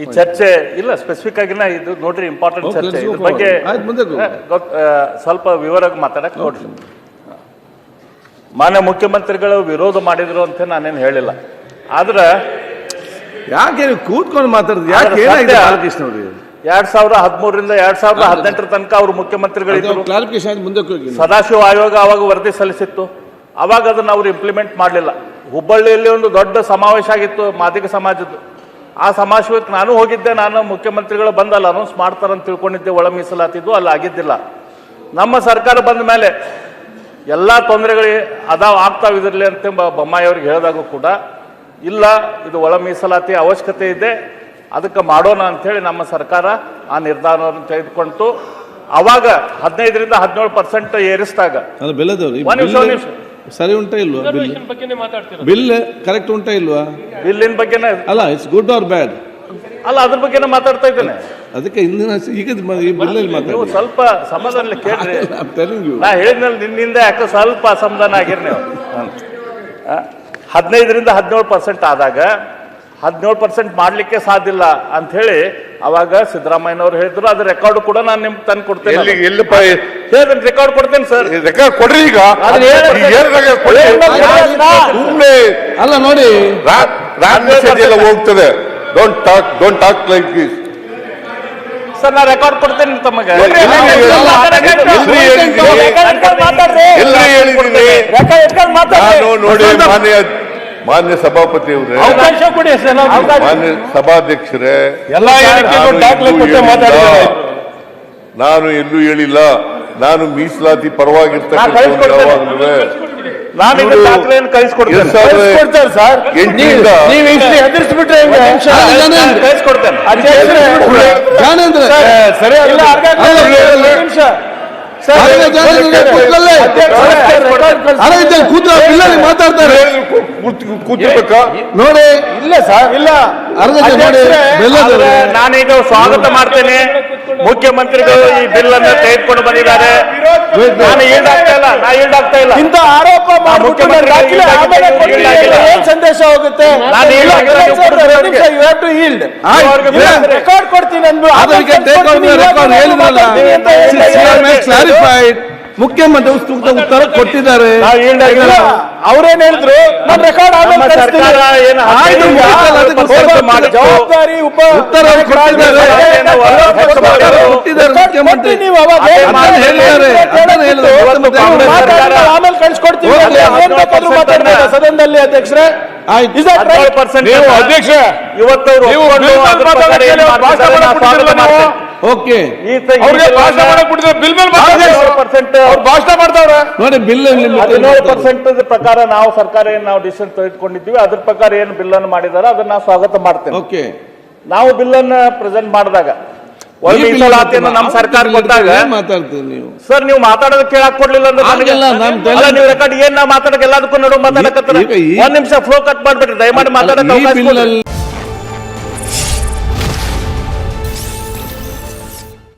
ಈ ಚರ್ಚೆ ಇಲ್ಲ ಸ್ಪೆಸಿಫಿಕ್ ಆಗಿನ ಇದು ನೋಡ್ರಿ ಇಂಪಾರ್ಟೆಂಟ್ ಚರ್ಚೆ ಇದ್ರ ಬಗ್ಗೆ ಸ್ವಲ್ಪ ವಿವರವಾಗಿ ಮಾತಾಡಕ್ ನೋಡ್ರಿ. ಮಾನ್ಯ ಮುಖ್ಯಮಂತ್ರಿಗಳು ವಿರೋಧ ಮಾಡಿದ್ರು ಅಂತ ನಾನೇನು ಹೇಳಿಲ್ಲ, ಆದ್ರೆ ಯಾಕೆ ಕೂತ್ಕೊಂಡು ಮಾತಾಡಿದ್ರು? ಯಾಕೆ 2013ರಿಂದ 2018 ತನಕ ಅವರು ಮುಖ್ಯಮಂತ್ರಿಗಳಿದ್ರು. ಸದಾಶಿವ ಆಯೋಗ ಅವಾಗ ವರದಿ ಸಲ್ಲಿಸಿತ್ತು, ಅವಾಗ ಅದನ್ನ ಅವರು ಇಂಪ್ಲಿಮೆಂಟ್ ಮಾಡಲಿಲ್ಲ. ಹುಬ್ಬಳ್ಳಿಯಲ್ಲಿ ಒಂದು ದೊಡ್ಡ ಸಮಾವೇಶ ಆಗಿತ್ತು ಮಾದಿಗ ಸಮಾಜದ್ದು. ಆ ಸಮಾವೇಶಕ್ಕೆ ನಾನು ಹೋಗಿದ್ದೆ. ನಾನು ಮುಖ್ಯಮಂತ್ರಿಗಳು ಬಂದಲ್ಲ ಅನೌನ್ಸ್ ಮಾಡ್ತಾರಂತ ತಿಳ್ಕೊಂಡಿದ್ದೆ, ಒಳ ಮೀಸಲಾತಿದ್ದು ಅಲ್ಲಿ ಆಗಿದ್ದಿಲ್ಲ. ನಮ್ಮ ಸರ್ಕಾರ ಬಂದ ಮೇಲೆ ಎಲ್ಲ ತೊಂದರೆಗಳಿಗೆ ಆಗ್ತಾವ ಇದ್ರಲ್ಲಿ ಅಂತ ಬೊಮ್ಮಾಯಿ ಅವ್ರಿಗೆ ಹೇಳಿದಾಗೂ ಕೂಡ ಇಲ್ಲ, ಇದು ಒಳ ಮೀಸಲಾತಿ ಅವಶ್ಯಕತೆ ಇದೆ, ಅದಕ್ಕೆ ಮಾಡೋಣ ಅಂಥೇಳಿ ನಮ್ಮ ಸರ್ಕಾರ ಆ ನಿರ್ಧಾರವನ್ನು ತೆಗೆದುಕೊಂಡು ಅವಾಗ 15ರಿಂದ 17% ಏರಿಸಿದಾಗ ಸರಿ ಉಂಟಾ ಇಲ್ವಾ? ಬಿಲ್ ಕರೆಕ್ಟ್ ಉಂಟಾ ಇಲ್ವಾ? ಬಿಲ್ಲಿನ ಬಗ್ಗೆನೇ ಅಲ್ಲ, ಇಟ್ಸ್ ಗುಡ್ ಆರ್ ಬ್ಯಾಡ್ ಅಲ್ಲ, ಅದ್ರ ಬಗ್ಗೆನೇ ಮಾತಾಡ್ತಾ ಇದ್ದೇನೆ. ಅದಕ್ಕೆ ಇಂದಿನ ಈಗ ಬಿಲ್ಲಲ್ಲಿ ನೀವು ಸ್ವಲ್ಪ ಸಮಾಧಾನ ಕೇಳ್ರಿ. ನಾ ಹೇಳಿದ್ಮೇಲೆ ನಿನ್ನಿಂದ ಯಾಕೆ ಸ್ವಲ್ಪ ಅಸಮಾಧಾನ ಆಗಿರಿ ನೀವು. 15ರಿಂದ 17% ಆದಾಗ 17% ಮಾಡ್ಲಿಕ್ಕೆ ಸಾಧ್ಯ ಇಲ್ಲ ಅಂತ ಹೇಳಿ ಅವಾಗ ಸಿದ್ದರಾಮಯ್ಯನವರು ಹೇಳಿದ್ರು. ಅದ್ರ ರೆಕಾರ್ಡ್ ಕೂಡ ನಾನು ನಿಮ್ಗೆ ತಂದು ಕೊಡ್ತೇನೆ. ರೆಕಾರ್ಡ್ ಕೊಡ್ತೇನೆ ಸರ್. ರೆಕಾರ್ಡ್ ಕೊಡ್ರಿ. ಈಗ ಅಲ್ಲ ನೋಡಿ, ಹೋಗ್ತದೆ. Don't talk like this sir. ನಾ ರೆಕಾರ್ಡ್ ಕೊಡ್ತೇನೆ ತಮಗೆ. ನೋಡಿ ಮಾನ್ಯ ಸಭಾಪತಿಯವರೇ, ಮಾನ್ಯ ಸಭಾಧ್ಯಕ್ಷರೇ, ನಾನು ಎಲ್ಲೂ ಹೇಳಿಲ್ಲ. ನಾನು ಮೀಸಲಾತಿ ಪರವಾಗಿರ್ತಕ್ಕಂಥ ಮಾತಾಡ್ತಾರೆ ನೋಡಿ. ಇಲ್ಲ ಸರ್, ಇಲ್ಲ. ನಾನೀಗ ಸ್ವಾಗತ ಮಾಡ್ತೇನೆ. ಮುಖ್ಯಮಂತ್ರಿಗಳು ಈ ಬಿಲ್ ಅನ್ನು ತೆಗೆದುಕೊಂಡು ಬಂದಿದ್ದಾರೆ. ನಾನು ಈಡಾಗ್ತಾ ಇಲ್ಲ. ಇಂಥ ಆರೋಪ ಏನ್ ಸಂದೇಶ ಹೋಗುತ್ತೆ? ರೆಕಾರ್ಡ್ ಕೊಡ್ತೀನಿ. ಮುಖ್ಯಮಂತ್ರಿ ಉತ್ತರ ಕೊಟ್ಟಿದ್ದಾರೆ. ಅವ್ರೇನ್ ಹೇಳಿದ್ರು? ಜವಾಬ್ದಾರಿ ಉತ್ತರ ಆಮೇಲೆ ಕಳ್ಸಿಕೊಡ್ತೀವಿ ಸದನದಲ್ಲಿ. ಅಧ್ಯಕ್ಷರೇ, ಅಧ್ಯಕ್ಷ ಇವತ್ತು ಓಕೆ ಬಿಲ್ ಭಾಷಣ ಮಾಡ್ತಾವ್ರೆ ನೋಡಿ. ಬಿಲ್ 17% ಪ್ರಕಾರ ನಾವು ಸರ್ಕಾರ ಏನ್ ನಾವು ಡಿಸಿಷನ್ ತೆಗೆದುಕೊಂಡಿದ್ದೀವಿ ಅದ್ರ ಪ್ರಕಾರ ಏನು ಬಿಲ್ ಅನ್ನು ಮಾಡಿದಾರೆ ಅದನ್ನ ನಾವು ಸ್ವಾಗತ ಮಾಡ್ತೇವೆ. ಓಕೆ, ನಾವು ಬಿಲ್ ಅನ್ನ ಪ್ರೆಸೆಂಟ್ ಮಾಡಿದಾಗ ಮೀಸಲಾತಿಯನ್ನು ನಮ್ಮ ಸರ್ಕಾರ ಕೊಟ್ಟಾಗ ಮಾತಾಡ್ತೀವಿ. ನೀವು ಸರ್ ನೀವು ಮಾತಾಡೋದಕ್ಕೆ ಕೇಳಕ್ ಕೊಡ್ಲಿಲ್ಲ ಅಂದ್ರೆ ನೀವು ರೆಕಾರ್ಡ್ ಏನ್ ನಾವು ಮಾತಾಡಕ್ಕೆ ಎಲ್ಲದಕ್ಕೂ ನೋಡು ಮಾತಾಡಕತ್ತರ. ಒಂದ್ ನಿಮಿಷ ಫ್ಲೋ ಕಟ್ ಮಾಡ್ಬಿಟ್ರಿ ದಯಮಾಡಿ ಮಾತಾಡಕ್ಕೆ.